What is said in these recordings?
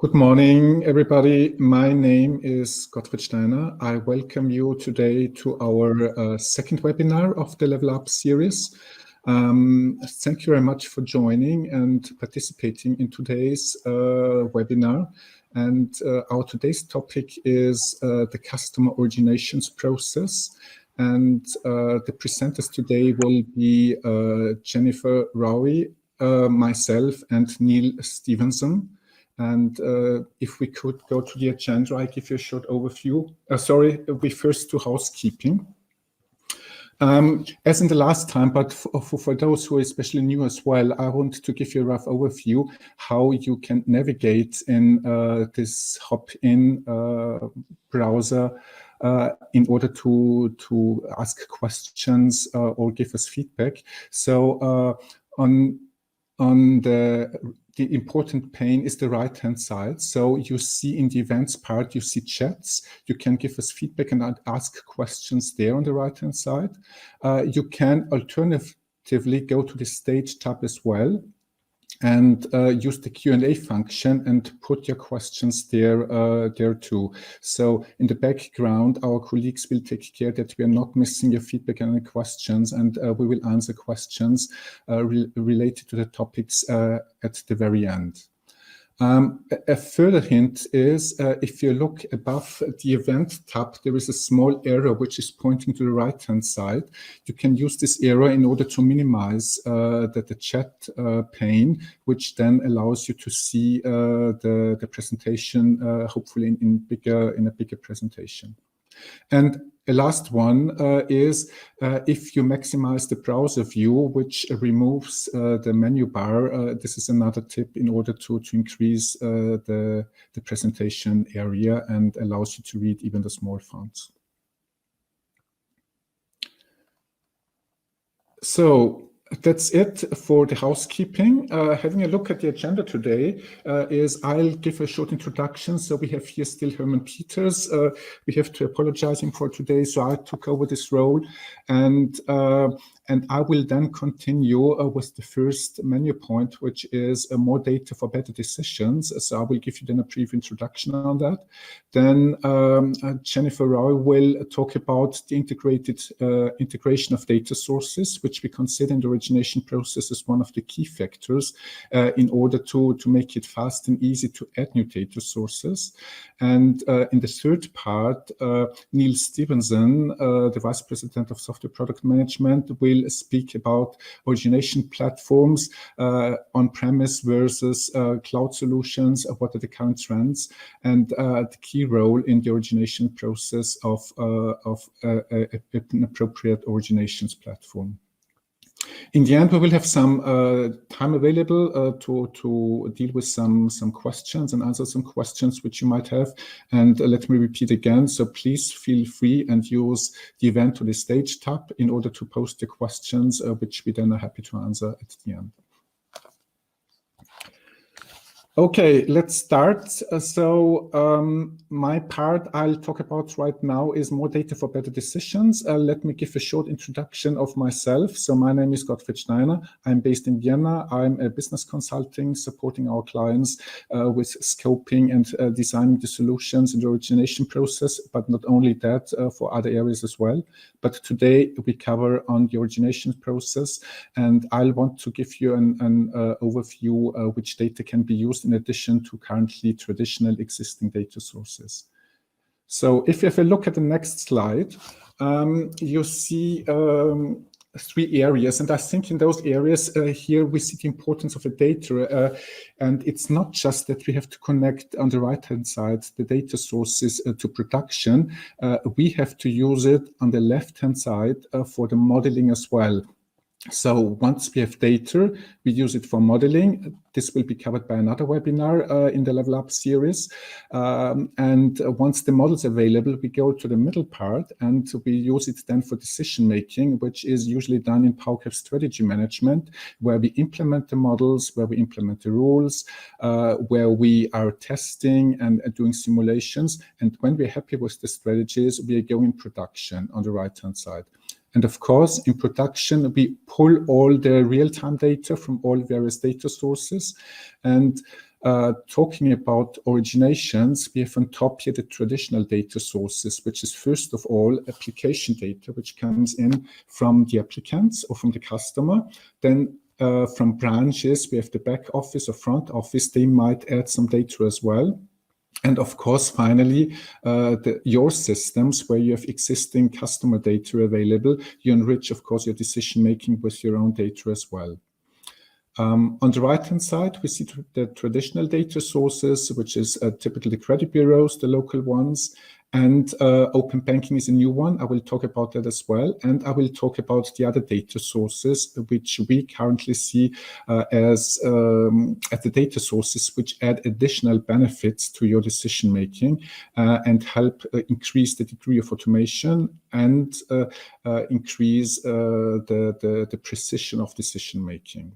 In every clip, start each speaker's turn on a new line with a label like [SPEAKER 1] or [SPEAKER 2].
[SPEAKER 1] Good morning, everybody. My name is Gottfried Steiner. I welcome you today to our second webinar of the Level Up series. Thank you very much for joining and participating in today's webinar. And our today's topic is the customer originations process. And the presenters today will be Jennifer Rowie, myself, and Neil Stevenson. And if we could go to the agenda, I give you a short overview. We first to housekeeping. As in the last time, but for those who are especially new as well, I want to give you a rough overview how you can navigate in this hop-in browser in order to ask questions or give us feedback. So on the important pane is the right-hand side. So you see in the events part, you see chats. You can give us feedback and ask questions there on the right-hand side. You can alternatively go to the stage tab as well and use the Q&A function and put your questions there too. So in the background, our colleagues will take care that we are not missing your feedback and any questions, and we will answer questions related to the topics at the very end. A further hint is if you look above the event tab, there is a small arrow which is pointing to the right-hand side. You can use this arrow in order to minimize the chat pane, which then allows you to see the presentation, hopefully in a bigger presentation. And the last one is if you maximize the browser view, which removes the menu bar. This is another tip in order to increase the presentation area and allows you to read even the small fonts. So that's it for the housekeeping. Having a look at the agenda today is I'll give a short introduction. So we have here still Herman Peters. We have to apologize him for today. So I took over this role and I will then continue with the first menu point, which is more data for better decisions. So I will give you then a brief introduction on that. Then Jennifer Rowie will talk about the integration of data sources, which we consider in the origination process as one of the key factors in order to make it fast and easy to add new data sources. And in the third part, Neil Stevenson, the Vice President of Software Product Management, will speak about origination platforms, on-premise versus cloud solutions, what are the current trends, and the key role in the origination process of an appropriate originations platform. In the end, we will have some time available to deal with some questions and answer some questions which you might have. And let me repeat again, so please feel free and use the event or the stage tab in order to post the questions, which we then are happy to answer at the end. Okay, let's start. My part I'll talk about right now is more data for better decisions. Let me give a short introduction of myself. So my name is Gottfried Steiner. I'm based in Vienna. I'm a business consulting, supporting our clients with scoping and designing the solutions in the origination process, but not only that, for other areas as well. But today we cover on the origination process, and I'll want to give you an overview which data can be used in addition to currently traditional existing data sources. So if you have a look at the next slide, you see three areas, and I think in those areas here we see the importance of the data, and it's not just that we have to connect on the right-hand side the data sources to production. We have to use it on the left-hand side for the modeling as well. So once we have data, we use it for modeling. This will be covered by another webinar in the Level Up series. And once the model is available, we go to the middle part and we use it then for decision making, which is usually done in PowerCARE strategy management, where we implement the models, where we implement the rules, where we are testing and doing simulations. And when we're happy with the strategies, we go in production on the right-hand side. And of course, in production, we pull all the real-time data from all various data sources. And Talking about originations, we have on top here the traditional data sources, which is first of all application data, which comes in from the applicants or from the customer. Then from branches, we have the back office or front office. They might add some data as well. And of course, finally, your systems where you have existing customer data available, you enrich, of course, your decision-making with your own data as well. On the right-hand side, we see the traditional data sources, which is typically the credit bureaus, the local ones, and open banking is a new one. I will talk about that as well. And I will talk about the other data sources, which we currently see as the data sources which add additional benefits to your decision-making and help increase the degree of automation and increase the precision of decision-making.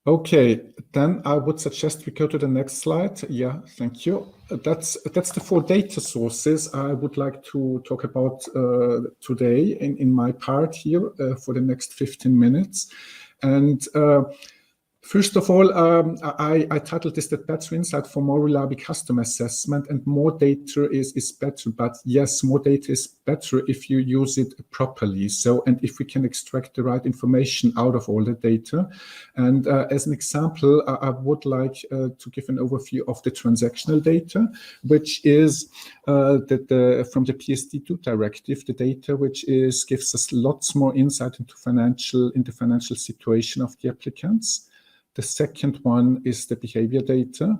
[SPEAKER 1] Okay, then I would suggest we go to the next slide. Yeah, thank you. That's the 4 data sources I would like to talk about today in my part here for the next 15 minutes. And first of all, I titled this that better insight for more reliable customer assessment, and more data is better. But yes, more data is better if you use it properly. So, and if we can extract the right information out of all the data. And as an example, I would like to give an overview of the transactional data, which is from the PSD2 directive, the data which gives us lots more insight into the financial situation of the applicants. The second one is the behavior data,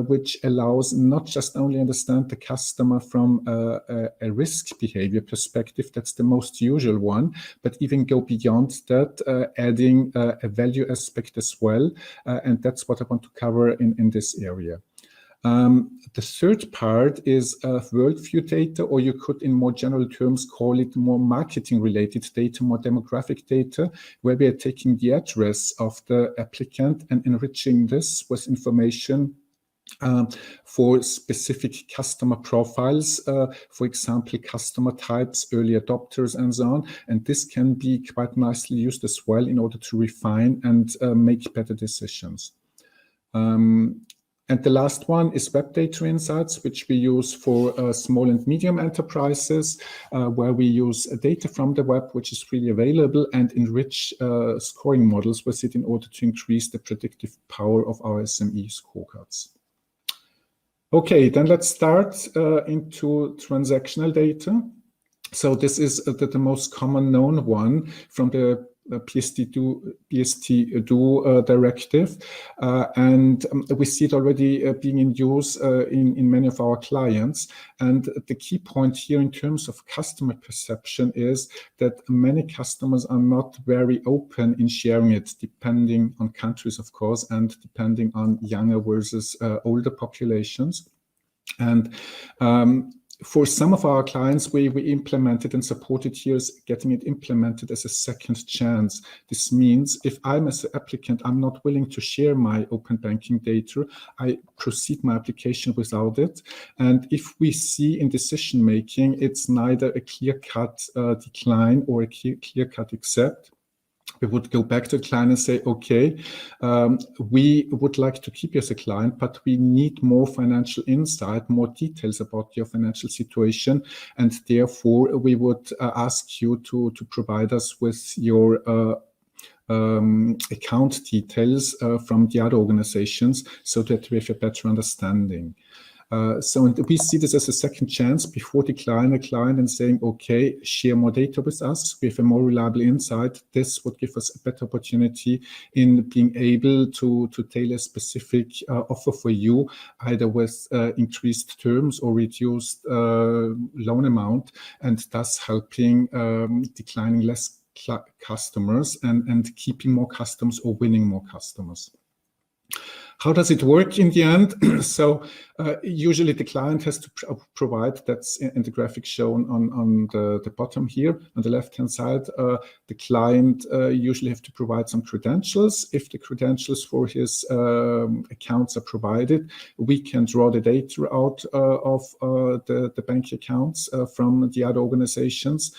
[SPEAKER 1] which allows not just only understand the customer from a risk behavior perspective, that's the most usual one, but even go beyond that, adding a value aspect as well. And that's what I want to cover in this area. The third part is worldview data, or you could in more general terms call it more marketing related data, more demographic data, where we are taking the address of the applicant and enriching this with information for specific customer profiles, for example, customer types, early adopters, and so on. And this can be quite nicely used as well in order to refine and make better decisions. And the last one is web data insights, which we use for small and medium enterprises, where we use data from the web, which is freely available, and enrich scoring models with it in order to increase the predictive power of our SME scorecards. Okay, then let's start into transactional data. So this is the most common known one from the PSD2 directive, and we see it already being in use in many of our clients. And the key point here in terms of customer perception is that many customers are not very open in sharing it, depending on countries, of course, and depending on younger versus older populations. And for some of our clients, we implemented and supported here is getting it implemented as a second chance. This means if I'm as an applicant, I'm not willing to share my open banking data, I proceed my application without it. And if we see in decision making, it's neither a clear-cut decline or a clear-cut accept, we would go back to the client and say, okay, we would like to keep you as a client, but we need more financial insight, more details about your financial situation. And therefore, we would ask you to provide us with your account details from the other organizations so that we have a better understanding. So we see this as a second chance before declining a client and saying, okay, share more data with us. We have a more reliable insight. This would give us a better opportunity in being able to tailor a specific offer for you, either with increased terms or reduced loan amount, and thus helping declining less customers and keeping more customers or winning more customers. How does it work in the end? So usually the client has to provide, that's in the graphic shown on the bottom here, on the left-hand side, the client usually have to provide some credentials. If the credentials for his accounts are provided, we can draw the data out of the bank accounts from the other organizations.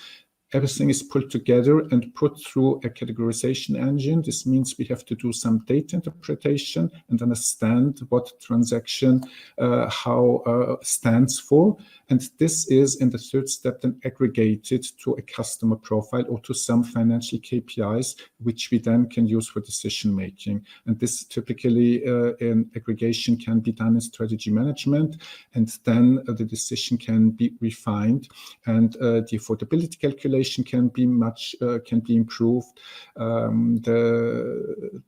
[SPEAKER 1] everything is pulled together and put through a categorization engine. This means we have to do some data interpretation and understand what transaction stands for. And this is in the third step then aggregated to a customer profile or to some financial KPIs, which we then can use for decision making. And this typically in aggregation can be done in strategy management, and then the decision can be refined, and the affordability calculation can be improved. The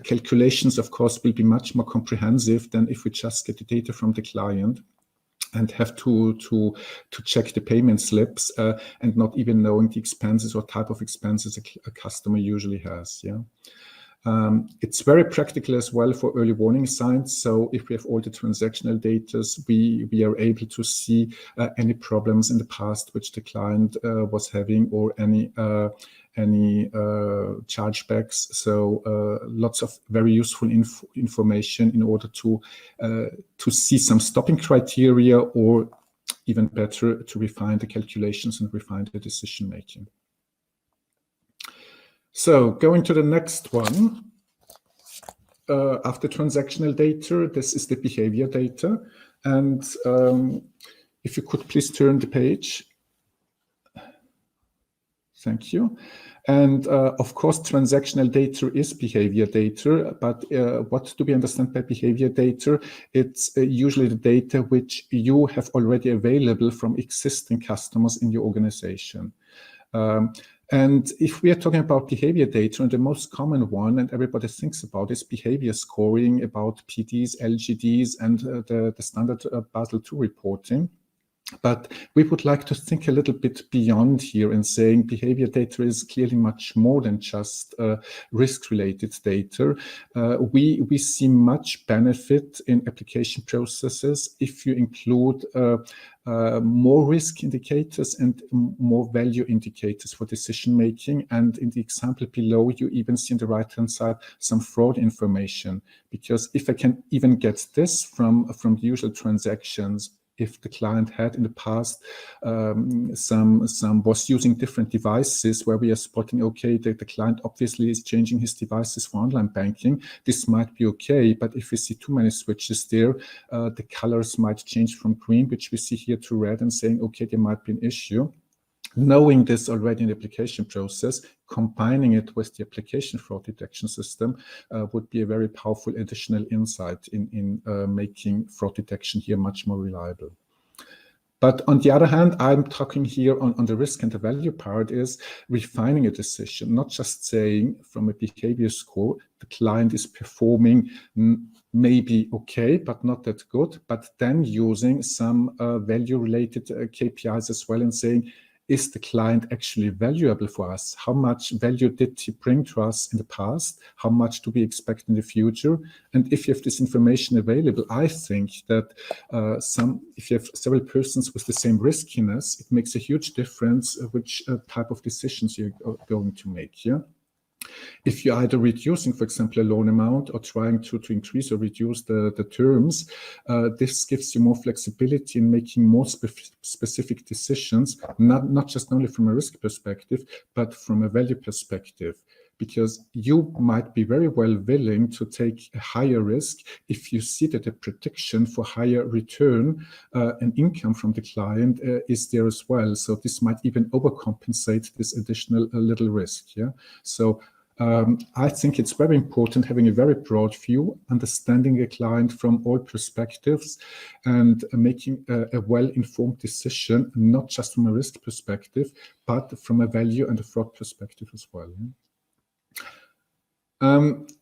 [SPEAKER 1] calculations, of course, will be much more comprehensive than if we just get the data from the client and have to check the payment slips and not even knowing the expenses or type of expenses a customer usually has. Yeah. It's very practical as well for early warning signs. So if we have all the transactional data, we are able to see any problems in the past which the client was having, or any chargebacks. So lots of very useful information in order to see some stopping criteria, or even better, to refine the calculations and refine the decision making. So going to the next one, after transactional data, this is the behavior data. And if you could please turn the page. Thank you. And of course, transactional data is behavior data, but what do we understand by behavior data? It's usually the data which you have already available from existing customers in your organization. And if we are talking about behavior data, and the most common one, and everybody thinks about, is behavior scoring, about PDs, LGDs, and the standard Basel II reporting. But we would like to think a little bit beyond here and saying behavior data is clearly much more than just risk-related data. We see much benefit in application processes if you include more risk indicators and more value indicators for decision making. And in the example below, you even see on the right-hand side some fraud information, because if I can even get this from the usual transactions, if the client had in the past was using different devices, where we are spotting, okay, the client obviously is changing his devices for online banking, this might be okay. But if we see too many switches there, the colors might change from green, which we see here, to red, and saying, okay, there might be an issue. Knowing this already in the application process, combining it with the application fraud detection system would be a very powerful additional insight in making fraud detection here much more reliable. But on the other hand, I'm talking here on the risk and the value part, is refining a decision, not just saying from a behavior score, the client is performing maybe okay, but not that good, but then using some value-related KPIs as well, and saying, is the client actually valuable for us? How much value did he bring to us in the past? How much do we expect in the future? And if you have this information available, I think that if you have several persons with the same riskiness, it makes a huge difference which type of decisions you're going to make. Yeah. If you're either reducing, for example, a loan amount, or trying to increase or reduce the terms, this gives you more flexibility in making more specific decisions, not just only from a risk perspective, but from a value perspective. Because you might be very well willing to take a higher risk if you see that the prediction for higher return and income from the client is there as well. So this might even overcompensate this additional little risk. Yeah. So I think it's very important having a very broad view, understanding a client from all perspectives, and making a well-informed decision, not just from a risk perspective, but from a value and a fraud perspective as well.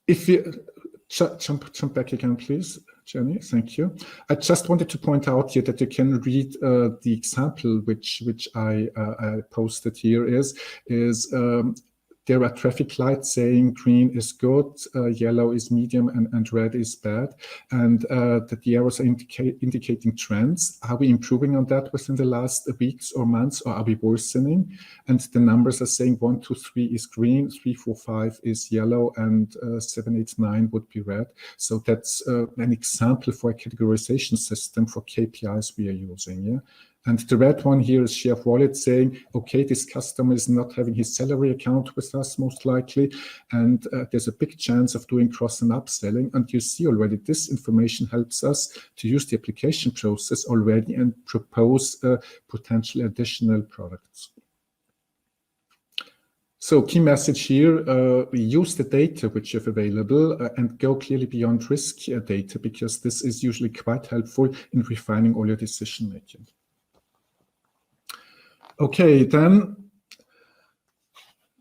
[SPEAKER 1] If you jump back again, please, Jenny. Thank you. I just wanted to point out here that you can read the example which I posted here is there are traffic lights saying green is good, yellow is medium, and red is bad, and that the arrows are indicating trends. Are we improving on that within the last weeks or months, or are we worsening? And the numbers are saying 1, 2, 3 is green, 3, 4, 5 is yellow, and 7, 8, 9 would be red. So that's an example for a categorization system for KPIs we are using. Yeah. And the red one here is share of wallet, saying, okay, this customer is not having his salary account with us most likely, and there's a big chance of doing cross and upselling. And you see already this information helps us to use the application process already and propose potential additional products. So key message here, use the data which you have available and go clearly beyond risk data, because this is usually quite helpful in refining all your decision making. Okay, then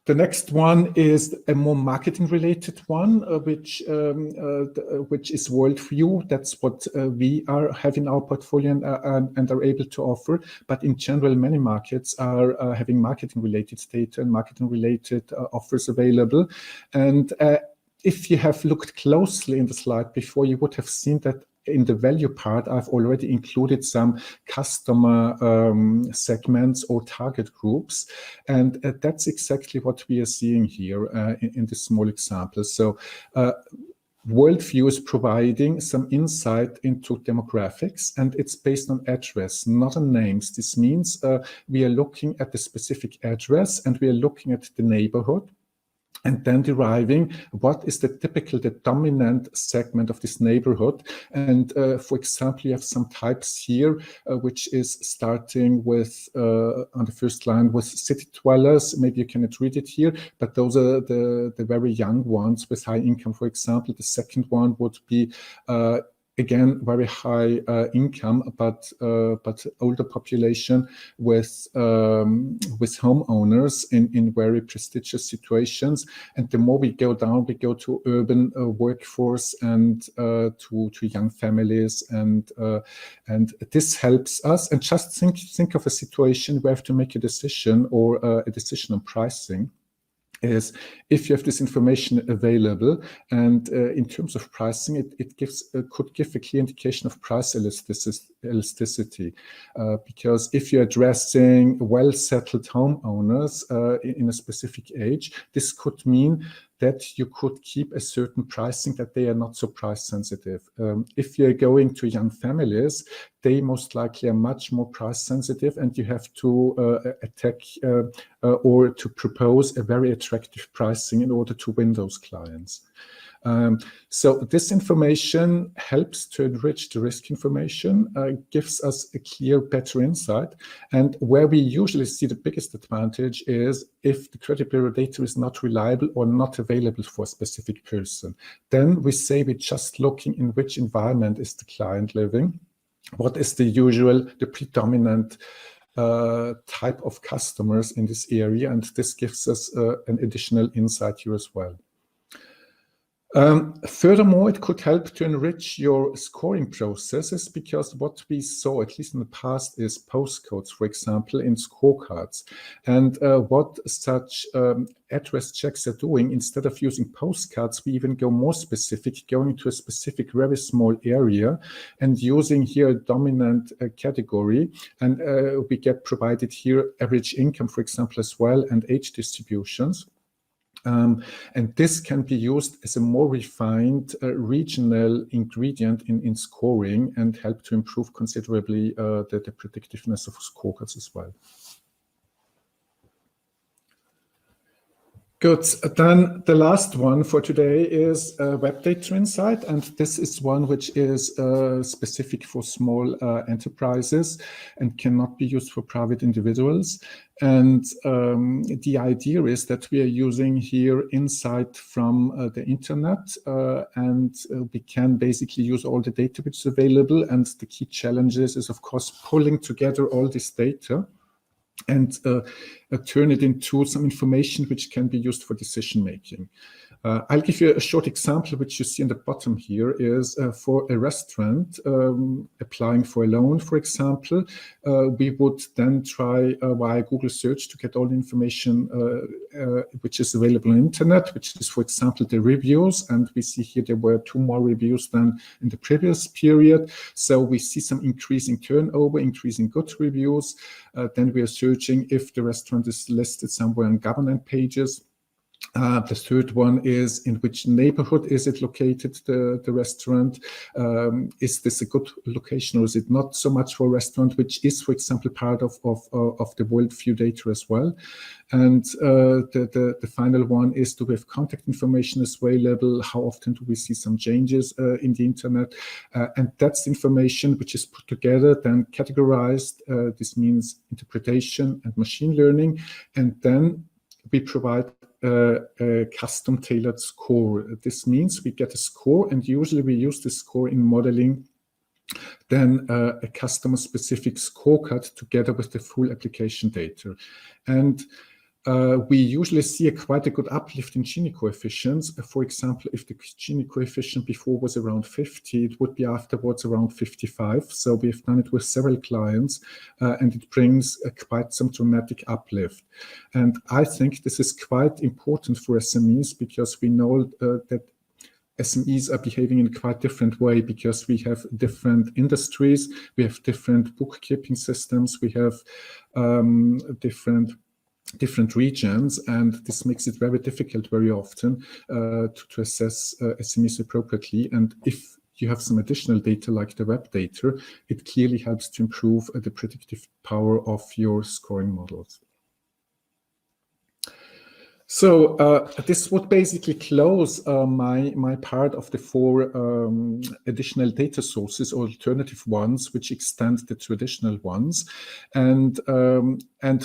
[SPEAKER 1] the next one is a more marketing related one, which is worldview. That's what we are having our portfolio and are able to offer. But in general, many markets are having marketing related data and marketing related offers available. And if you have looked closely in the slide before, you would have seen that in the value part, I've already included some customer segments or target groups. And that's exactly what we are seeing here in this small example. So worldview is providing some insight into demographics, and it's based on address, not on names. This means we are looking at the specific address and we are looking at the neighborhood, and then deriving what is the dominant segment of this neighborhood. And for example, you have some types here, which is starting with, on the first line, with city dwellers. Maybe you cannot read it here, but those are the very young ones with high income, for example. The second one would be again, very high income, but older population with homeowners in very prestigious situations. And the more we go down, we go to urban workforce and to young families, and this helps us. And just think of a situation where we have to make a decision or a decision on pricing. Is if you have this information available, and in terms of pricing, it could give a clear indication of price elasticity, because if you're addressing well-settled homeowners in a specific age, this could mean that you could keep a certain pricing, that they are not so price sensitive. If you're going to young families, they most likely are much more price sensitive, and you have to attack or to propose a very attractive pricing in order to win those clients. So this information helps to enrich the risk information, gives us a clear, better insight. And where we usually see the biggest advantage is if the credit bureau data is not reliable or not available for a specific person. Then we say we're just looking in which environment is the client living, what is the predominant type of customers in this area, and this gives us an additional insight here as well. Furthermore, it could help to enrich your scoring processes, because what we saw, at least in the past, is postcodes, for example, in scorecards. And what such address checks are doing, instead of using postcards, we even go more specific, going to a specific, very small area and using here a dominant category. And we get provided here average income, for example, as well, and age distributions. And this can be used as a more refined regional ingredient in scoring, and help to improve considerably the predictiveness of scorecards as well. Good. Then the last one for today is Web Data Insight, and this is one which is specific for small enterprises and cannot be used for private individuals. And the idea is that we are using here insight from the internet, and we can basically use all the data which is available. And the key challenges is, of course, pulling together all this data and turn it into some information which can be used for decision making. I'll give you a short example, which you see in the bottom here, is for a restaurant applying for a loan, for example. We would then try via Google search to get all the information which is available on the internet, which is, for example, the reviews. And we see here there were 2 more reviews than in the previous period. So we see some increasing turnover, increasing good reviews. Then we are searching if the restaurant is listed somewhere on government pages. The third one is in which neighborhood is it located, the restaurant? Is this a good location or is it not so much for a restaurant, which is, for example, part of the worldview data as well? And the final one is, do we have contact information as available? How often do we see some changes in the internet? And that's information which is put together, then categorized. This means interpretation and machine learning. And then we provide a custom tailored score. This means we get a score, and usually we use this score in modeling then a customer specific scorecard together with the full application data. And we usually see quite a good uplift in Gini coefficients. For example, if the Gini coefficient before was around 50, it would be afterwards around 55. So we've done it with several clients, and it brings quite some dramatic uplift. And I think this is quite important for SMEs, because we know that SMEs are behaving in a quite different way, because we have different industries, we have different bookkeeping systems, we have different regions, and this makes it very difficult very often to assess SMEs appropriately. And if you have some additional data like the web data, it clearly helps to improve the predictive power of your scoring models. So this would basically close my part of the 4 additional data sources, or alternative ones, which extend the traditional ones. And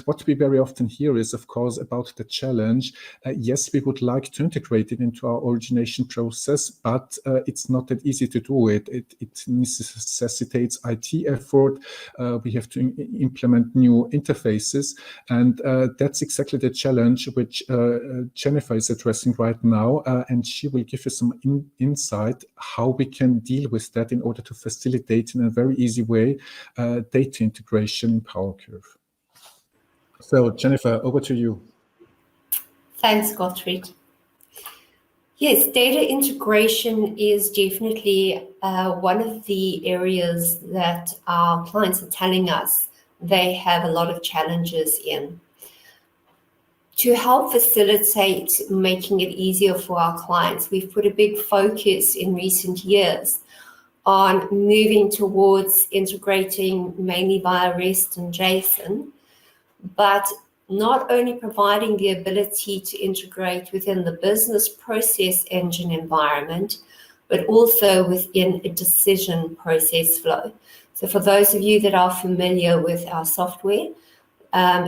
[SPEAKER 1] what we very often hear is, of course, about the challenge. Yes, we would like to integrate it into our origination process, but it's not that easy to do it. It necessitates IT effort. We have to implement new interfaces, and that's exactly the challenge which Jennifer is addressing right now, and she will give you some insight how we can deal with that in order to facilitate in a very easy way data integration in PowerCurve. So Jennifer, over to you.
[SPEAKER 2] Thanks, Gottfried. Yes, data integration is definitely one of the areas that our clients are telling us they have a lot of challenges in. To help facilitate making it easier for our clients, we've put a big focus in recent years on moving towards integrating mainly via REST and JSON, but not only providing the ability to integrate within the business process engine environment, but also within a decision process flow. So for those of you that are familiar with our software,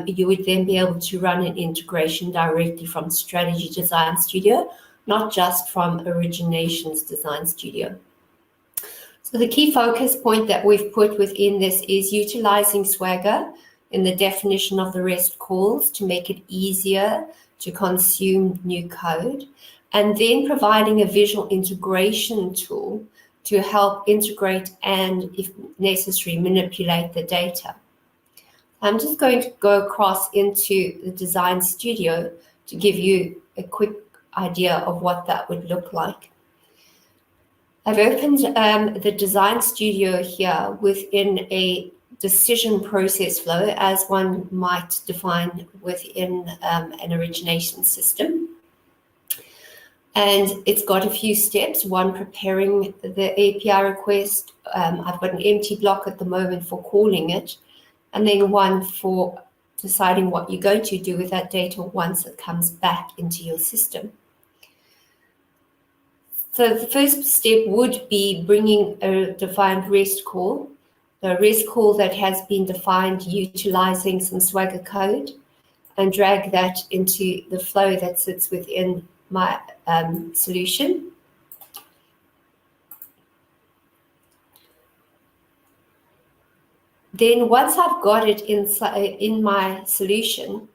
[SPEAKER 2] you would then be able to run an integration directly from Strategy Design Studio, not just from Originations Design Studio. So the key focus point that we've put within this is utilizing Swagger in the definition of the REST calls to make it easier to consume new code, and then providing a visual integration tool to help integrate and, if necessary, manipulate the data. I'm just going to go across into the Design Studio to give you a quick idea of what that would look like. I've opened the Design Studio here within a decision process flow, as one might define within an origination system. And it's got a few steps. One, preparing the API request. I've got an empty block at the moment for calling it. And then one for deciding what you're going to do with that data once it comes back into your system. So the first step would be bringing a defined REST call, the REST call that has been defined utilizing some Swagger code, and drag that into the flow that sits within my solution. Then once I've got it in my solution,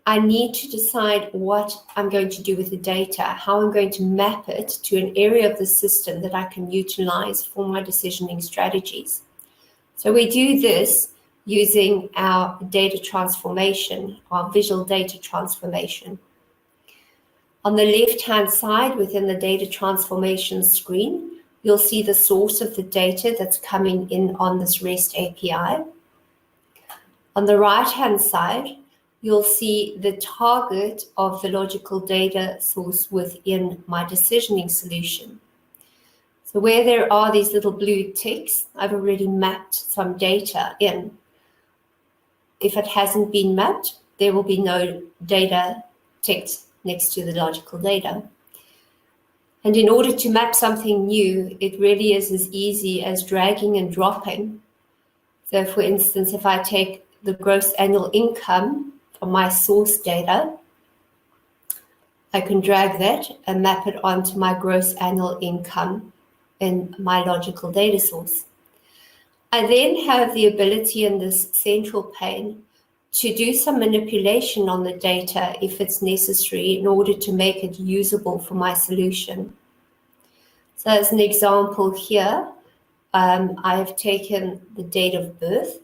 [SPEAKER 2] I need to decide what I'm going to do with the data, how I'm going to map it to an area of the system that I can utilize for my decisioning strategies. So we do this using our data transformation, our visual data transformation. On the left-hand side within the data transformation screen, you'll see the source of the data that's coming in on this REST API. On the right-hand side, you'll see the target of the logical data source within my decisioning solution. So where there are these little blue ticks, I've already mapped some data in. If it hasn't been mapped, there will be no data ticked next to the logical data. And in order to map something new, it really is as easy as dragging and dropping. So for instance, if I take the gross annual income from my source data, I can drag that and map it onto my gross annual income in my logical data source. I then have the ability in this central pane to do some manipulation on the data if it's necessary in order to make it usable for my solution. So as an example here, I have taken the date of birth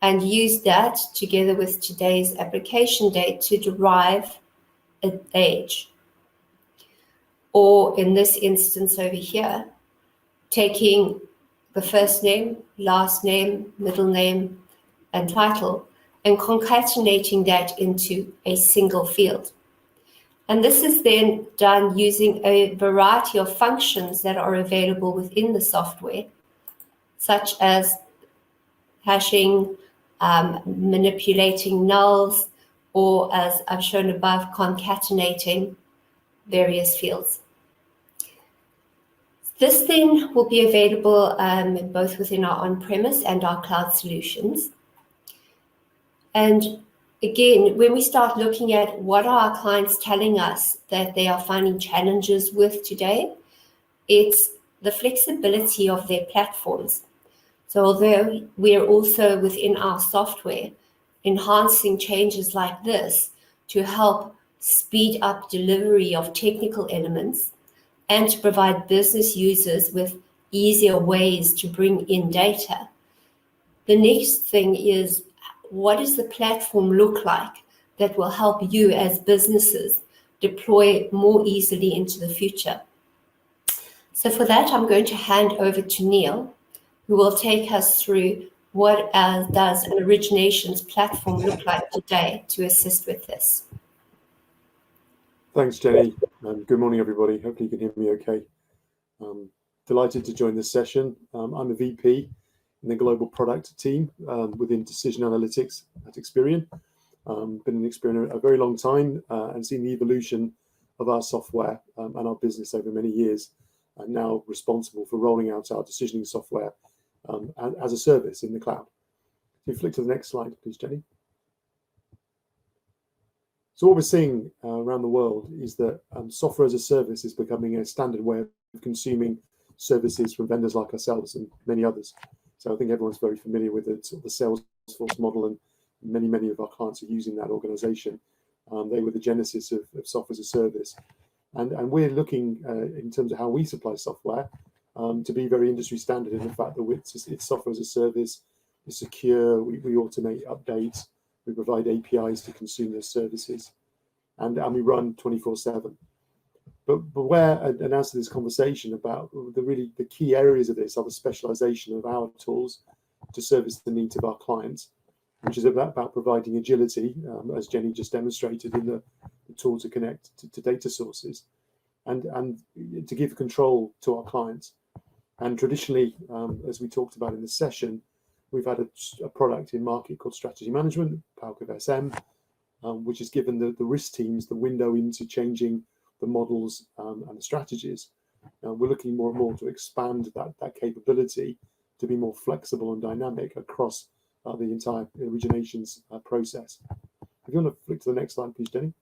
[SPEAKER 2] and used that together with today's application date to derive an age. Or in this instance over here, taking the first name, last name, middle name, and title, and concatenating that into a single field. And this is then done using a variety of functions that are available within the software, such as hashing, manipulating nulls, or as I've shown above, concatenating various fields. This then will be available both within our on-premise and our cloud solutions. And again, when we start looking at what are our clients telling us that they are finding challenges with today, it's the flexibility of their platforms. So although we are also within our software enhancing changes like this to help speed up delivery of technical elements and to provide business users with easier ways to bring in data, the next thing is, what does the platform look like that will help you as businesses deploy more easily into the future? So for that, I'm going to hand over to Neil, who will take us through what does an originations platform look like today to assist with this.
[SPEAKER 3] Thanks, Jenny. Good morning, everybody. Hopefully you can hear me okay. Delighted to join this session. I'm a VP in the global product team within decision analytics at Experian. Been in Experian a very long time and seen the evolution of our software and our business over many years, and now responsible for rolling out our decisioning software as a service in the cloud. If you flick to the next slide, please, Jenny. So what we're seeing around the world is that software as a service is becoming a standard way of consuming services from vendors like ourselves and many others. So I think everyone's very familiar with it, sort of the Salesforce model, and many of our clients are using that organization. They were the genesis of software as a service. And we're looking in terms of how we supply software to be very industry standard in the fact that it's software as a service, it's secure, we automate updates, we provide APIs to consume those services, and we run 24/7. But where, and as to this conversation about the key areas of this are the specialization of our tools to service the needs of our clients, which is about providing agility, as Jenny just demonstrated in the tool to connect to data sources, and to give control to our clients. And traditionally, as we talked about in this session, we've had a product in market called Strategy Management, PowerCurve SM, which has given the risk teams the window into changing the models and the strategies. We're looking more and more to expand that capability to be more flexible and dynamic across the entire originations process. If you want to flick to the next slide, please, Jenny.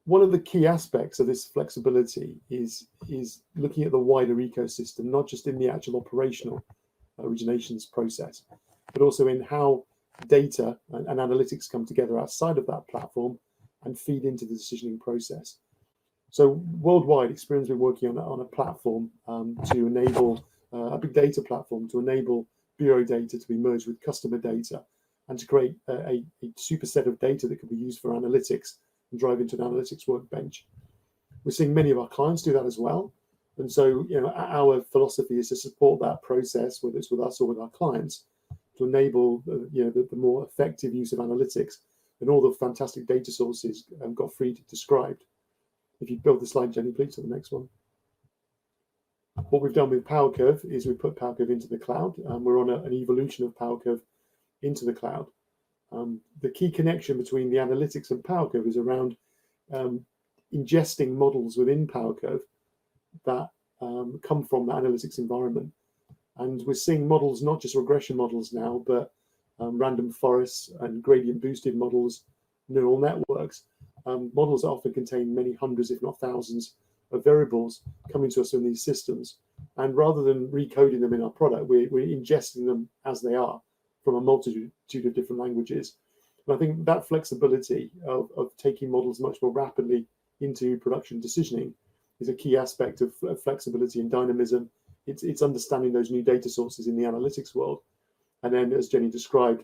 [SPEAKER 3] One of the key aspects of this flexibility is looking at the wider ecosystem, not just in the actual operational originations process, but also in how data and analytics come together outside of that platform and feed into the decisioning process. So worldwide, Experian has been working on a platform to enable a big data platform to enable bureau data to be merged with customer data and to create a super set of data that can be used for analytics and drive into an analytics workbench. We're seeing many of our clients do that as well. And so, our philosophy is to support that process, whether it's with us or with our clients, to enable the more effective use of analytics and all the fantastic data sources Gottfried described. If you build the slide, Jenny, please, to the next one. What we've done with PowerCurve is we put PowerCurve into the cloud. We're on an evolution of PowerCurve into the cloud. The key connection between the analytics and PowerCurve is around ingesting models within PowerCurve that come from the analytics environment. And we're seeing models, not just regression models now, but random forests and gradient boosted models, neural networks, models that often contain many hundreds, if not thousands, of variables coming to us from these systems. And rather than recoding them in our product, we're ingesting them as they are from a multitude of different languages. And I think that flexibility of taking models much more rapidly into production decisioning is a key aspect of flexibility and dynamism. It's understanding those new data sources in the analytics world. And then, as Jenny described,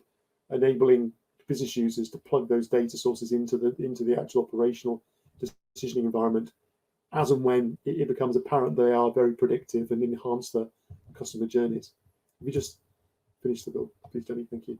[SPEAKER 3] enabling business users to plug those data sources into the actual operational decisioning environment as and when it becomes apparent they are very predictive and enhance the customer journeys. If you just finish the build, please, Jenny, thank you.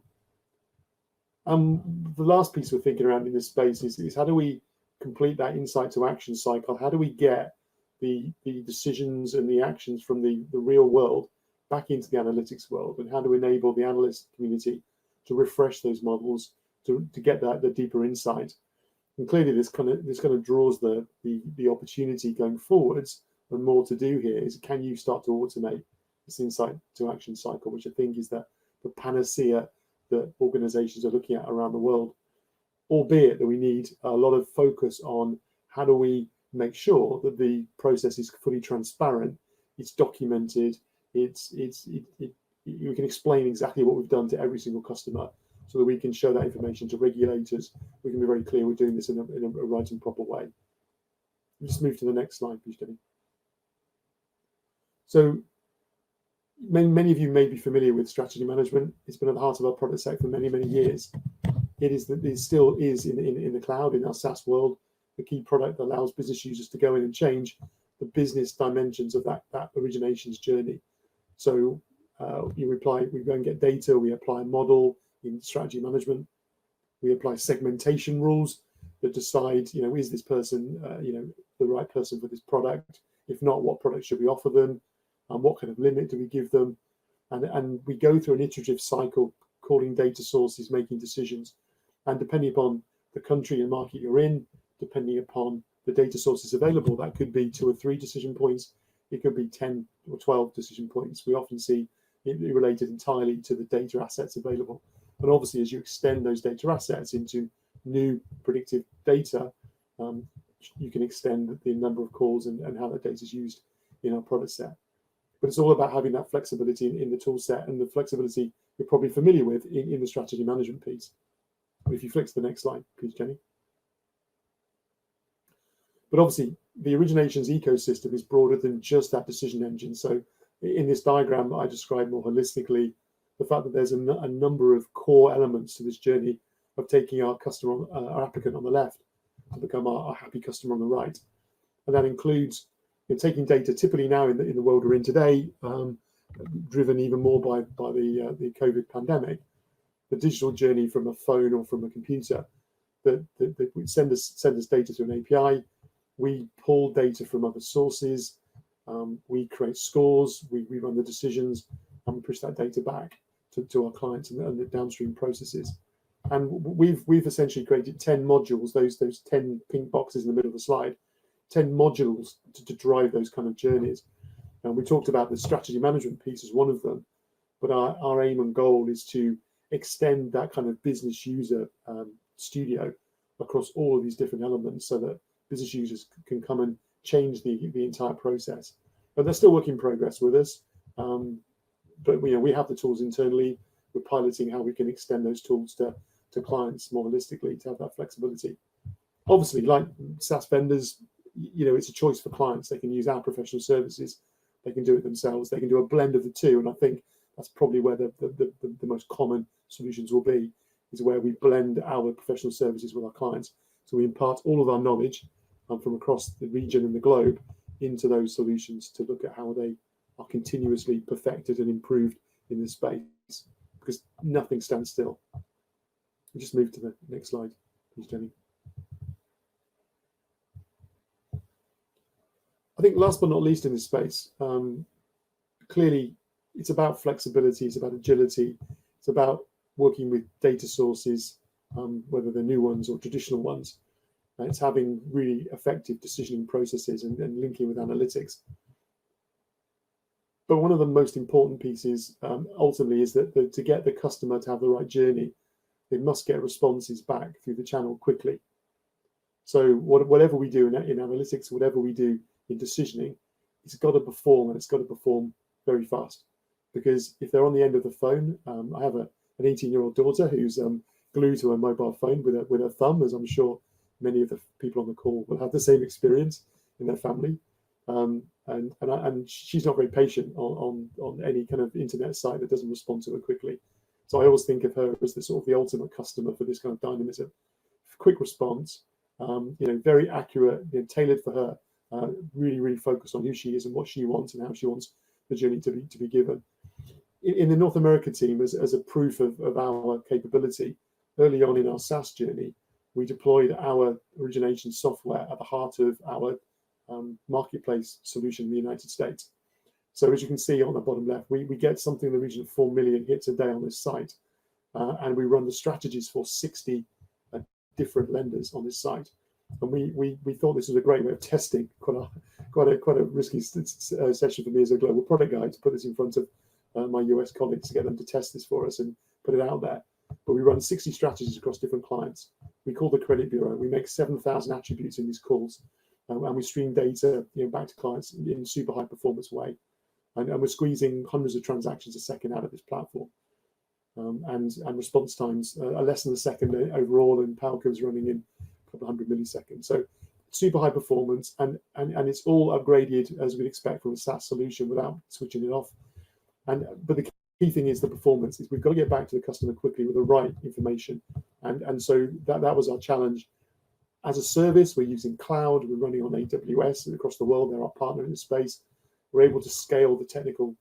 [SPEAKER 3] The last piece we're thinking around in this space is how do we complete that insight to action cycle? How do we get the decisions and the actions from the real world back into the analytics world, and how to enable the analyst community to refresh those models to get the deeper insight? And clearly, this kind of draws the opportunity going forwards, and more to do here is, can you start to automate this insight to action cycle, which I think is the panacea that organizations are looking at around the world, albeit that we need a lot of focus on how do we make sure that the process is fully transparent, it's documented, we can explain exactly what we've done to every single customer, so that we can show that information to regulators. We can be very clear we're doing this in a right and proper way. Just move to the next slide, please, Jenny. So many of you may be familiar with strategy management. It's been at the heart of our product set for many, many years. It still is in the cloud, in our SaaS world, the key product that allows business users to go in and change the business dimensions of that originations journey. So we go and get data, we apply a model in strategy management, we apply segmentation rules that decide, is this person, the right person for this product? If not, what product should we offer them? And what kind of limit do we give them? And we go through an iterative cycle, calling data sources, making decisions. And depending upon the country and market you're in, depending upon the data sources available, that could be 2 or 3 decision points. It could be 10 or 12 decision points. We often see it related entirely to the data assets available. And obviously, as you extend those data assets into new predictive data, you can extend the number of calls and how that data is used in our product set. But it's all about having that flexibility in the tool set, and the flexibility you're probably familiar with in the strategy management piece. If you flick to the next slide, please, Jenny. But obviously, the originations ecosystem is broader than just that decision engine. So in this diagram, I describe more holistically the fact that there's a number of core elements to this journey of taking our customer, our applicant on the left, to become our happy customer on the right. And that includes taking data typically now in the world we're in today, driven even more by the COVID pandemic, the digital journey from a phone or from a computer that would send us data through an API. We pull data from other sources, we create scores, we run the decisions, and we push that data back to our clients and the downstream processes. And we've essentially created 10 modules, those 10 pink boxes in the middle of the slide, 10 modules to drive those kind of journeys. And we talked about the strategy management piece as one of them, but our aim and goal is to extend that kind of business user studio across all of these different elements, so that business users can come and change the entire process. But they're still work in progress with us. But we have the tools internally. We're piloting how we can extend those tools to clients more holistically to have that flexibility. Obviously, like SaaS vendors, it's a choice for clients. They can use our professional services. They can do it themselves. They can do a blend of the two. And I think that's probably where the most common solutions will be, is where we blend our professional services with our clients. So we impart all of our knowledge from across the region and the globe into those solutions to look at how they are continuously perfected and improved in this space. because nothing stands still. We'll just move to the next slide, please, Jenny. I think last but not least in this space, clearly it's about flexibility, it's about agility, it's about working with data sources, whether they're new ones or traditional ones. It's having really effective decisioning processes and linking with analytics. But one of the most important pieces ultimately is that to get the customer to have the right journey, they must get responses back through the channel quickly. So whatever we do in analytics, whatever we do in decisioning, it's got to perform, and it's got to perform very fast. Because if they're on the end of the phone, I have an 18-year-old daughter who's glued to her mobile phone with her thumb, as I'm sure many of the people on the call will have the same experience in their family. And she's not very patient on any kind of internet site that doesn't respond to her quickly. So I always think of her as the sort of the ultimate customer for this kind of dynamism. Quick response, very accurate, tailored for her, really focused on who she is and what she wants and how she wants the journey to be given. In the North America team, as a proof of our capability, early on in our SaaS journey, we deployed our origination software at the heart of our marketplace solution in the United States. So as you can see on the bottom left, we get something in the region of 4 million hits a day on this site, and we run the strategies for 60 different lenders on this site. And we thought this was a great way of testing, quite a risky session for me as a global product guy to put this in front of my US colleagues to get them to test this for us and put it out there. But we run 60 strategies across different clients. We call the credit bureau. We make 7,000 attributes in these calls, and we stream data back to clients in super high performance way. And we're squeezing hundreds of transactions a second out of this platform. And response times are less than a second overall, and power curves running in a couple of hundred milliseconds. So super high performance, and it's all upgraded as we'd expect from a SaaS solution without switching it off. But the key thing is the performance. We've got to get back to the customer quickly with the right information. And so that was our challenge. As a service, we're using cloud, we're running on AWS, and across the world, they're our partner in the space. We're able to scale the technical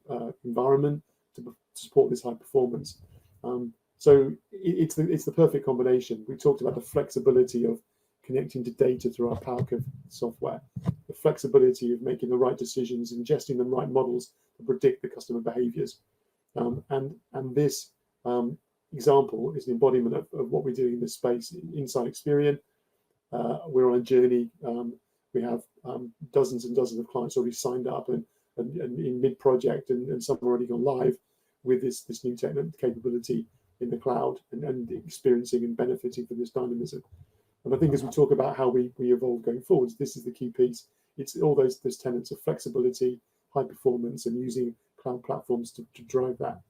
[SPEAKER 3] environment to support this high performance. So it's the perfect combination. We talked about the flexibility of connecting to data through our PowerCurve software, the flexibility of making the right decisions, ingesting the right models to predict the customer behaviors. And this example is the embodiment of what we're doing in this space inside Experian. We're on a journey. We have dozens and dozens of clients already signed up and in mid-project, and some have already gone live with this new technical capability in the cloud and experiencing and benefiting from this dynamism. And I think as we talk about how we evolve going forwards, this is the key piece. It's all those tenets of flexibility, high performance, and using cloud platforms to drive that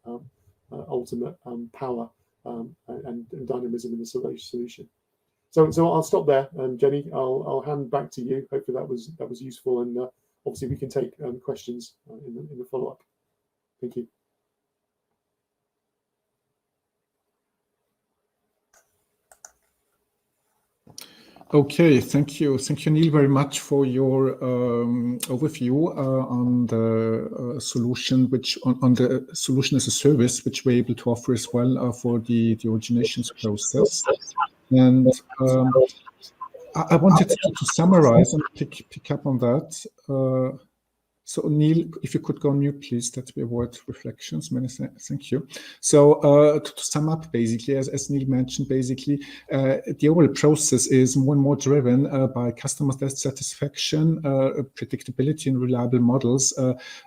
[SPEAKER 3] ultimate power and dynamism in the solution. So I'll stop there, Jenny. I'll hand back to you. Hopefully that was useful, and obviously we can take questions in the follow-up. Thank you.
[SPEAKER 1] Okay, thank you, Neil, very much for your overview on the solution, on the solution as a service, which we're able to offer as well for the originations process. And I wanted to summarize and pick up on that. So Neil, if you could go on mute, please, that we avoid reflections. Many thank you. So to sum up, basically, as Neil mentioned, basically, the overall process is more and more driven by customer satisfaction, predictability and reliable models,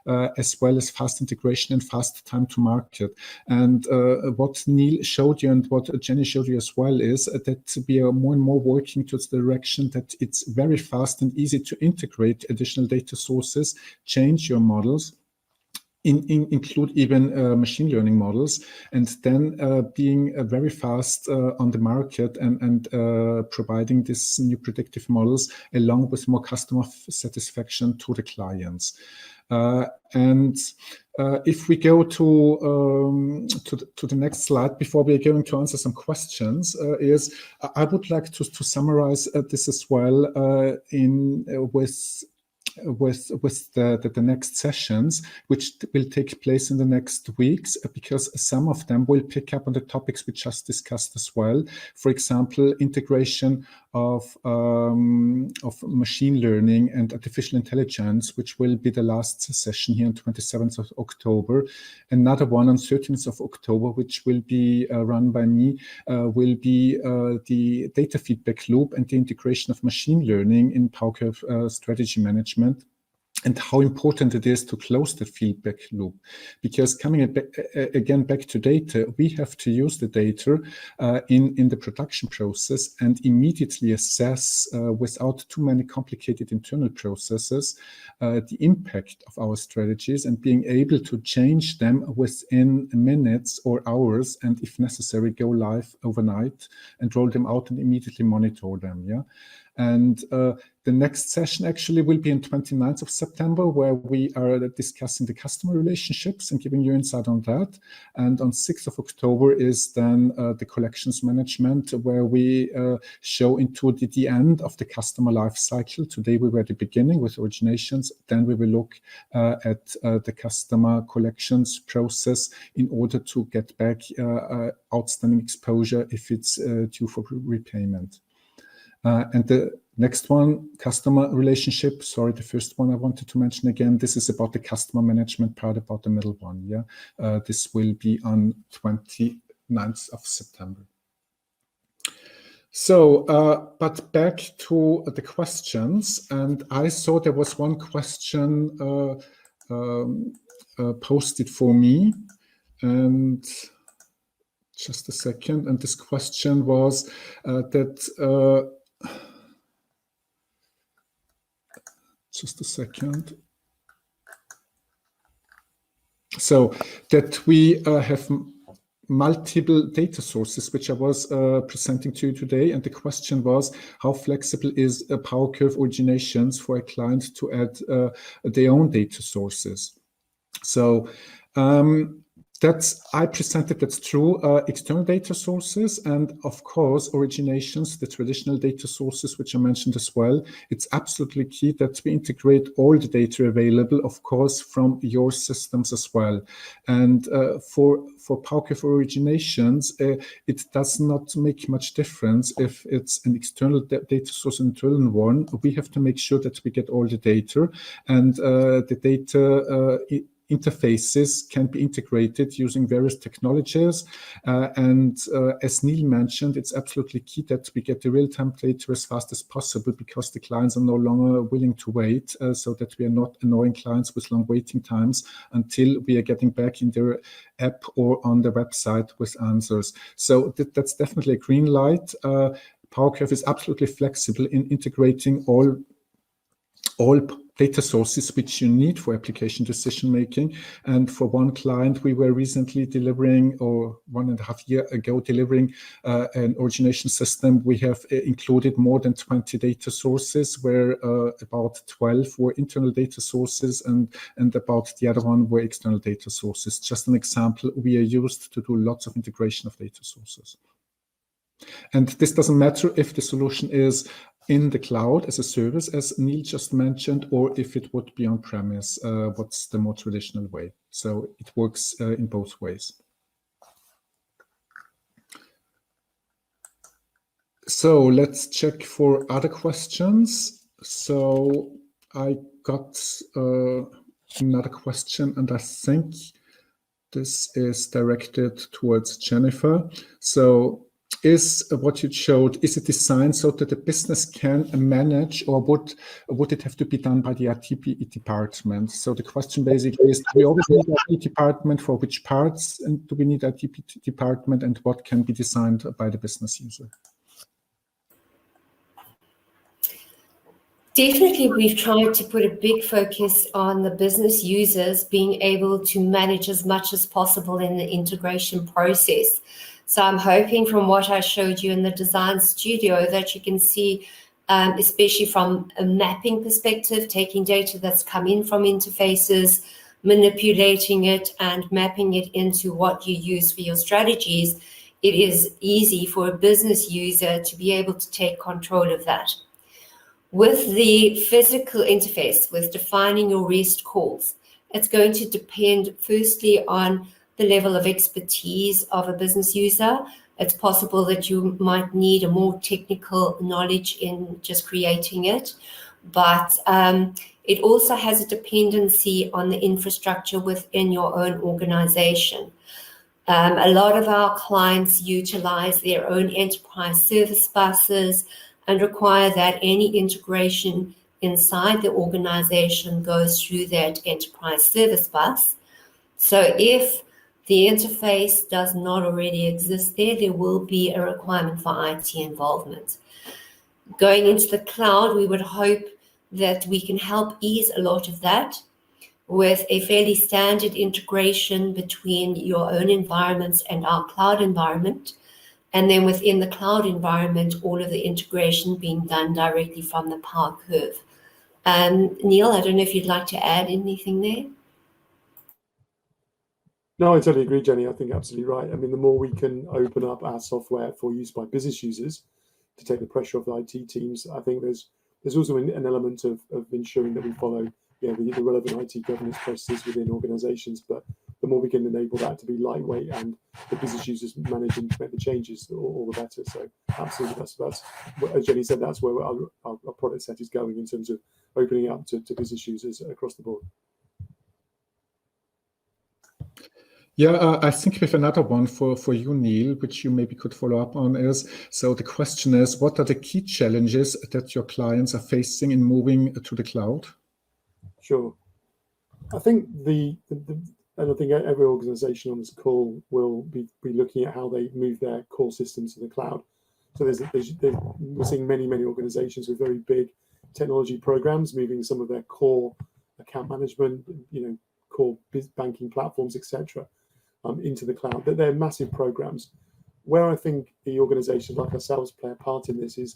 [SPEAKER 1] as well as fast integration and fast time to market. And what Neil showed you and what Jenny showed you as well is that we are more and more working towards the direction that it's very fast and easy to integrate additional data sources, change your models, include even machine learning models, and then being very fast on the market and providing these new predictive models along with more customer satisfaction to the clients. And if we go to the next slide before we're going to answer some questions, I would like to summarize this as well with the next sessions, which will take place in the next weeks, because some of them will pick up on the topics we just discussed as well. For example, integration of machine learning and artificial intelligence, which will be the last session here on 27th of October. Another one on 13th of October, which will be run by me, will be the data feedback loop and the integration of machine learning in PowerCurve strategy management, and how important it is to close the feedback loop. Because coming again back to data, we have to use the data in the production process and immediately assess, without too many complicated internal processes, the impact of our strategies, and being able to change them within minutes or hours, and if necessary, go live overnight and roll them out and immediately monitor them. Yeah. And the next session actually will be on 29th of September, where we are discussing the customer relationships and giving you insight on that. And on 6th of October is then the collections management, where we show into the end of the customer life cycle. Today we were at the beginning with originations. Then we will look at the customer collections process in order to get back outstanding exposure if it's due for repayment. And the next one, customer relationship. Sorry, the first one I wanted to mention again. This is about the customer management part, about the middle one. Yeah, this will be on 29th of September. So, but back to the questions, and I saw there was one question posted for me, and just a second. And this question was that. Just a second. So that we have multiple data sources, which I was presenting to you today. And the question was, how flexible is PowerCurve originations for a client to add their own data sources? So I presented that's true, external data sources, and of course originations, the traditional data sources which I mentioned as well. It's absolutely key that we integrate all the data available, of course, from your systems as well. And for PowerCurve originations, it does not make much difference if it's an external data source, an internal one. We have to make sure that we get all the data, and the data interfaces can be integrated using various technologies. And as Neil mentioned, it's absolutely key that we get the real-time data as fast as possible, because the clients are no longer willing to wait, so that we are not annoying clients with long waiting times until we are getting back in their app or on the website with answers. So that's definitely a green light. PowerCurve is absolutely flexible in integrating all data sources which you need for application decision making. And for one client, we were recently delivering, or 1.5 years ago, delivering an origination system. We have included more than 20 data sources, where about 12 were internal data sources, and about the other one were external data sources. Just an example, we are used to do lots of integration of data sources. And this doesn't matter if the solution is in the cloud as a service, as Neil just mentioned, or if it would be on premise, what's the more traditional way. So it works in both ways. So let's check for other questions. So I got another question, and I think this is directed towards Jennifer. So, is what you showed, is it designed so that the business can manage, or would it have to be done by the IT department? So the question basically is, do we always need an IT department? For which parts and do we need an IT department, and what can be designed by the business user?
[SPEAKER 2] Definitely, we've tried to put a big focus on the business users being able to manage as much as possible in the integration process. So I'm hoping from what I showed you in the design studio that you can see, especially from a mapping perspective, taking data that's come in from interfaces, manipulating it and mapping it into what you use for your strategies. It is easy for a business user to be able to take control of that. With the physical interface, with defining your REST calls, it's going to depend firstly on the level of expertise of a business user. It's possible that you might need a more technical knowledge in just creating it, but it also has a dependency on the infrastructure within your own organization. A lot of our clients utilize their own enterprise service buses and require that any integration inside the organization goes through that enterprise service bus. So if the interface does not already exist there will be a requirement for IT involvement. Going into the cloud, we would hope that we can help ease a lot of that with a fairly standard integration between your own environments and our cloud environment. And then within the cloud environment, all of the integration being done directly from the Power Curve. Neil, I don't know if you'd like to add anything there.
[SPEAKER 3] No, I totally agree, Jenny. I think absolutely right. I mean, the more we can open up our software for use by business users to take the pressure off the IT teams, I think there's also an element of ensuring that we follow the relevant IT governance processes within organizations. But the more we can enable that to be lightweight and the business users manage and make the changes, all the better. So absolutely, that's as Jenny said, that's where our product set is going in terms of opening up to business users across the board.
[SPEAKER 1] Yeah, I think we have another one for you, Neil, which you maybe could follow up on is, so the question is, what are the key challenges that your clients are facing in moving to the cloud?
[SPEAKER 3] Sure. I think and I think every organization on this call will be looking at how they move their core systems to the cloud. So we're seeing many organizations with very big technology programs moving some of their core account management, core banking platforms, etc., into the cloud. They're massive programs. Where I think the organizations like ourselves play a part in this is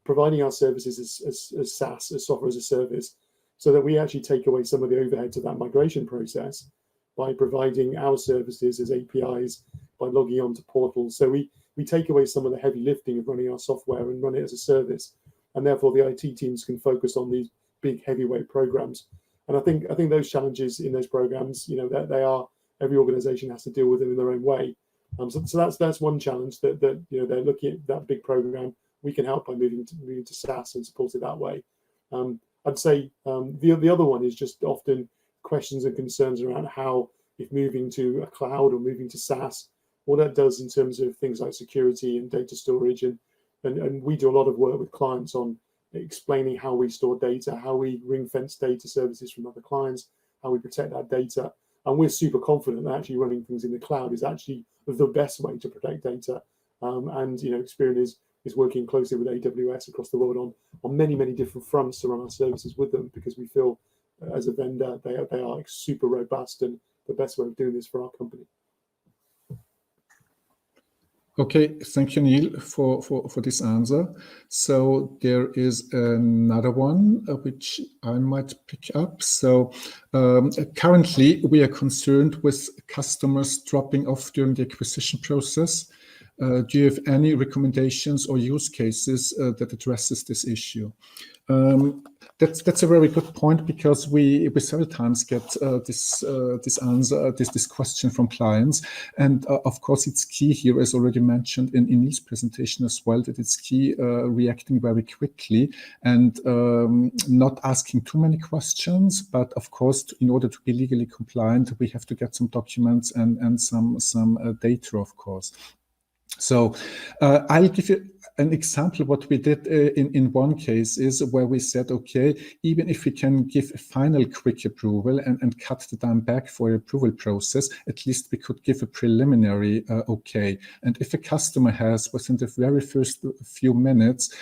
[SPEAKER 3] providing our services as SaaS, as software as a service, so that we actually take away some of the overhead of that migration process by providing our services as APIs, by logging onto portals. So we take away some of the heavy lifting of running our software and run it as a service, and therefore the IT teams can focus on these big heavyweight programs. And I think those challenges in those programs, they are, every organization has to deal with them in their own way. So that's one challenge that they're looking at that big program. We can help by moving to SaaS and support it that way. I'd say the other one is just often questions and concerns around how, if moving to a cloud or moving to SaaS, what that does in terms of things like security and data storage. And we do a lot of work with clients on explaining how we store data, how we ring fence data services from other clients, how we protect that data. And we're super confident that actually running things in the cloud is actually the best way to protect data. And Experian is working closely with AWS across the world on many different fronts to run our services with them, because we feel as a vendor they are super robust and the best way of doing this for our company.
[SPEAKER 1] Okay, thank you, Neil, for this answer. So there is another one which I might pick up. So currently we are concerned with customers dropping off during the acquisition process. Do you have any recommendations or use cases that addresses this issue? That's a very good point, because we several times get this question from clients, and of course it's key here, as already mentioned in Neil's presentation as well, that it's key reacting very quickly and not asking too many questions. But of course, in order to be legally compliant, we have to get some documents and some data, of course. So I'll give you an example. What we did in one case is where we said, okay, even if we can give a final quick approval and cut the time back for the approval process, at least we could give a preliminary okay. And if a customer has, within the very first few minutes,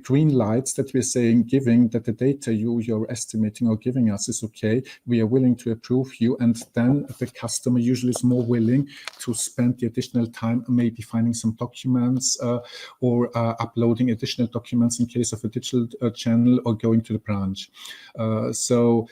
[SPEAKER 1] green lights that we're saying, giving that the data you're estimating or giving us is okay, we are willing to approve you. And then the customer usually is more willing to spend the additional time, maybe finding some documents or uploading additional documents in case of a digital channel, or going to the branch. So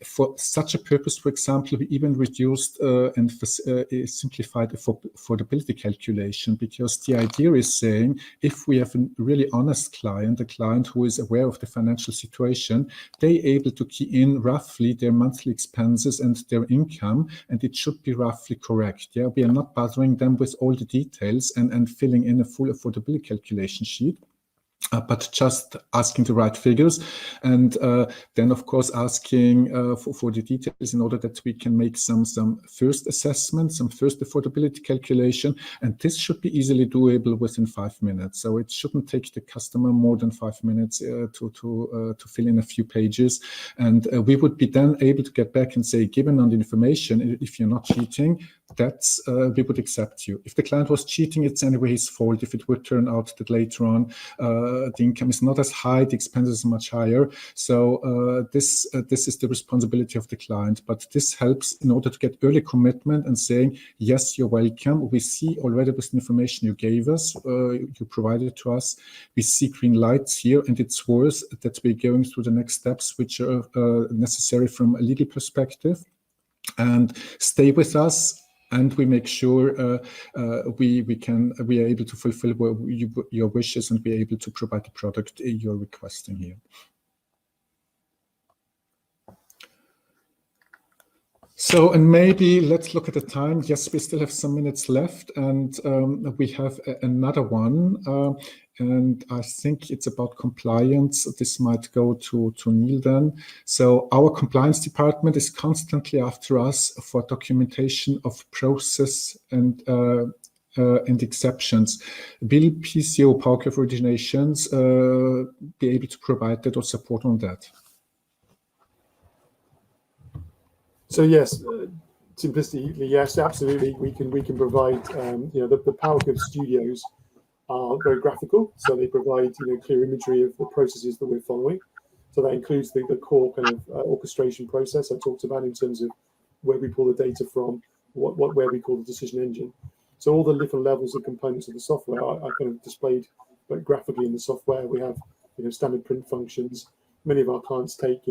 [SPEAKER 1] For such a purpose, for example, we even reduced and simplified affordability calculation, because the idea is saying if we have a really honest client, a client who is aware of the financial situation, they able to key in roughly their monthly expenses and their income, and it should be roughly correct. Yeah, we are not bothering them with all the details and filling in a full affordability calculation sheet. But just asking the right figures, and then of course asking for the details in order that we can make some first assessment, some first affordability calculation, and this should be easily doable within 5 minutes. So it shouldn't take the customer more than 5 minutes to fill in a few pages, and we would be then able to get back and say, given on the information, if you're not cheating, that's we would accept you. If the client was cheating, it's anyway his fault. If it would turn out that later on the income is not as high, the expenses are much higher. So this is the responsibility of the client. But this helps in order to get early commitment and saying, yes, you're welcome. We see already with the information you gave us, you provided to us, we see green lights here, and it's worth that we're going through the next steps which are necessary from a legal perspective. And stay with us, and we make sure we are able to fulfill your wishes, and be able to provide the product you're requesting here. So, and maybe let's look at the time. Yes, we still have some minutes left, and we have another one. And I think it's about compliance. This might go to Neil then. So our compliance department is constantly after us for documentation of process and exceptions. Will PCO, Power of Originations, be able to provide that or support on that?
[SPEAKER 3] So yes, simplistically, yes, absolutely. We can provide. The Power of Studios are very graphical, so they provide clear imagery of the processes that we're following. So that includes the core kind of orchestration process I talked about in terms of where we pull the data from, where we call the decision engine. So all the different levels and components of the software are kind of displayed graphically in the software. We have standard print functions. Many of our clients take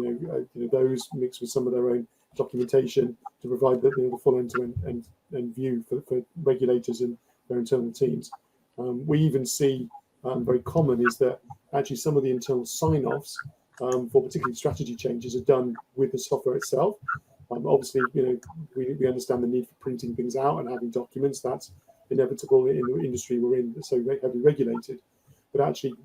[SPEAKER 3] those mixed with some of their own documentation to provide the full end-to-end view for regulators and their internal teams. We even see very common is that actually some of the internal sign-offs for particularly strategy changes are done with the software itself. Obviously, we understand the need for printing things out and having documents. That's inevitable in the industry we're in, so heavily regulated. But actually,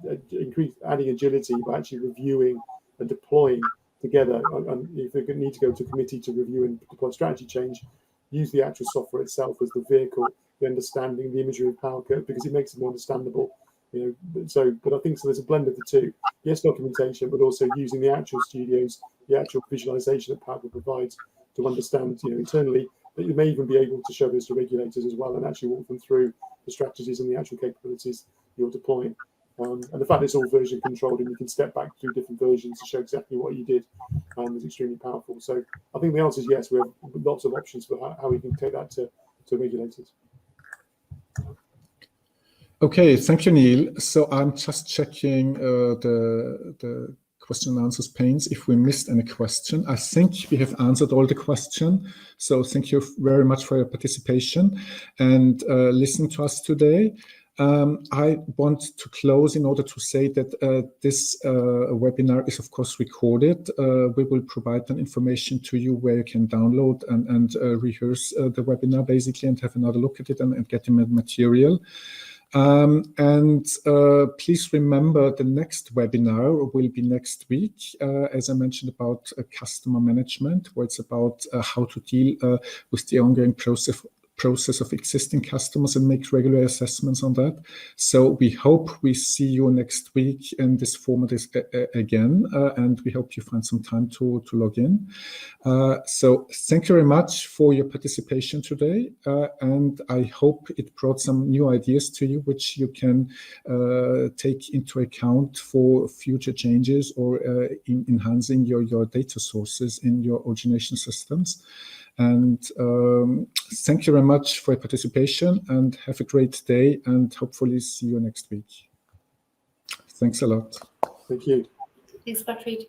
[SPEAKER 3] adding agility by actually reviewing and deploying together. And if we need to go to committee to review and deploy strategy change, use the actual software itself as the vehicle, the understanding, the imagery of Power Curve, because it makes it more understandable. But I think so. There's a blend of the two. Yes, documentation, but also using the actual studios, the actual visualization that Power Curve provides to understand, internally. That you may even be able to show this to regulators as well, and actually walk them through the strategies and the actual capabilities you're deploying. And the fact it's all version controlled and you can step back through different versions to show exactly what you did is extremely powerful. So I think the answer is yes. We have lots of options for how we can take that to regulators.
[SPEAKER 1] Okay, thank you, Neil. So I'm just checking the question and answers panes if we missed any question. I think we have answered all the questions. So thank you very much for your participation and listening to us today. I want to close in order to say that this webinar is of course recorded. We will provide that information to you where you can download and rehearse the webinar basically and have another look at it and get the material. Please remember the next webinar will be next week, as I mentioned, about customer management, where it's about how to deal with the ongoing process of existing customers and make regular assessments on that. So we hope we see you next week in this format again, and we hope you find some time to log in. So thank you very much for your participation today, and I hope it brought some new ideas to you, which you can take into account for future changes or in enhancing your data sources in your origination systems. And thank you very much for your participation and have a great day and hopefully see you next week. Thanks a lot.
[SPEAKER 3] Thank you.
[SPEAKER 2] Thanks, Gottfried.